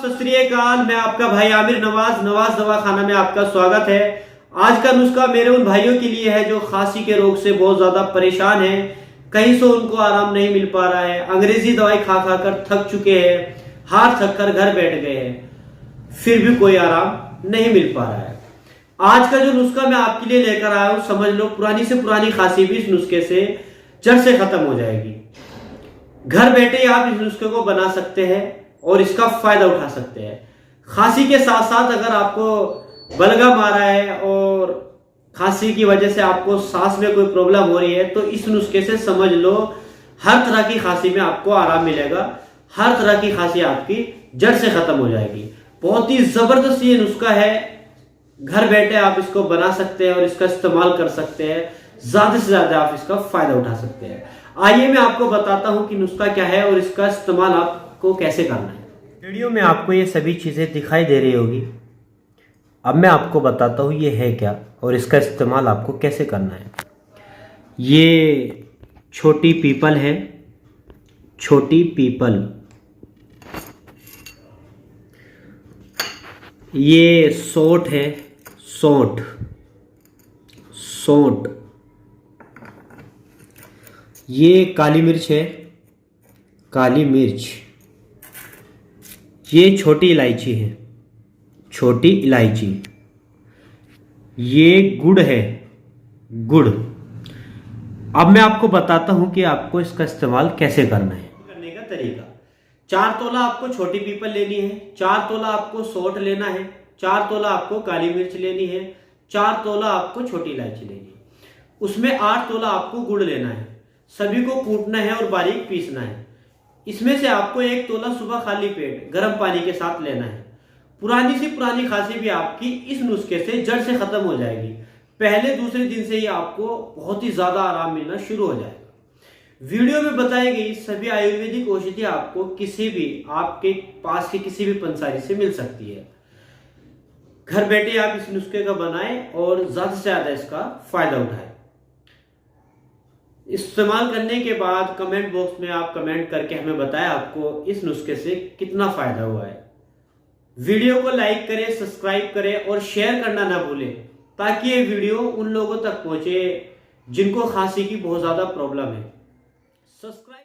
सत श्री अकाल। मैं आपका भाई आमिर नवाज दवाखाना में आपका स्वागत है। आज का नुस्खा मेरे उन भाइयों के लिए है जो खांसी के रोग से बहुत ज्यादा परेशान हैं, कहीं से उनको आराम नहीं मिल पा रहा है, अंग्रेजी दवाई खा खा कर थक चुके हैं, हार थक कर घर बैठ गए हैं, फिर भी कोई आराम नहीं मिल पा रहा है। आज का जो नुस्खा मैं आपके लिए लेकर आया हूं, समझ लो पुरानी से पुरानी खांसी भी इस नुस्खे से जड़ से खत्म हो जाएगी। घर बैठे ही आप इस नुस्खे को बना सकते हैं और इसका फायदा उठा सकते हैं। खांसी के साथ साथ अगर आपको बलगम आ रहा है और खांसी की वजह से आपको सांस में कोई प्रॉब्लम हो रही है, तो इस नुस्खे से समझ लो हर तरह की खांसी में आपको आराम मिलेगा। हर तरह की खांसी आपकी जड़ से खत्म हो जाएगी। बहुत ही जबरदस्त ये नुस्खा है। घर बैठे आप इसको बना सकते हैं और इसका इस्तेमाल कर सकते हैं। ज्यादा से ज्यादा आप इसका फायदा उठा सकते हैं। आइए मैं आपको बताता हूं कि नुस्खा क्या है और इसका इस्तेमाल आपको कैसे करना है। वीडियो में आपको ये सभी चीजें दिखाई दे रही होगी। अब मैं आपको बताता हूं ये है क्या और इसका इस्तेमाल आपको कैसे करना है। ये छोटी पीपल है, छोटी पीपल। ये सौंठ है, सौंठ, सौंठ। ये काली मिर्च है, काली मिर्च। ये छोटी इलायची है, छोटी इलायची। ये गुड़ है, गुड़। अब मैं आपको बताता हूं कि आपको इसका इस्तेमाल कैसे करना है। करने का तरीका, 4 तोला आपको छोटी पीपल लेनी है, 4 तोला आपको सौंठ लेना है, 4 तोला आपको काली मिर्च लेनी है, 4 तोला आपको छोटी इलायची लेनी है, उसमें 8 तोला आपको गुड़ लेना है। सभी को कूटना है और बारीक पीसना है। इसमें से आपको 1 तोला सुबह खाली पेट गर्म पानी के साथ लेना है। पुरानी सी पुरानी खांसी भी आपकी इस नुस्खे से जड़ से खत्म हो जाएगी। पहले दूसरे दिन से ही आपको बहुत ही ज्यादा आराम मिलना शुरू हो जाएगा। वीडियो में बताई गई सभी आयुर्वेदिक औषधि आपको किसी भी आपके पास के किसी भी पंसारी से मिल सकती है। घर बैठे आप इस नुस्खे का बनाएं और ज्यादा से ज्यादा इसका फायदा उठाएं। इस्तेमाल करने के बाद कमेंट बॉक्स में आप कमेंट करके हमें बताएं आपको इस नुस्खे से कितना फायदा हुआ है। वीडियो को लाइक करें, सब्सक्राइब करें और शेयर करना ना भूलें, ताकि ये वीडियो उन लोगों तक पहुंचे जिनको खांसी की बहुत ज्यादा प्रॉब्लम है। सब्सक्राइब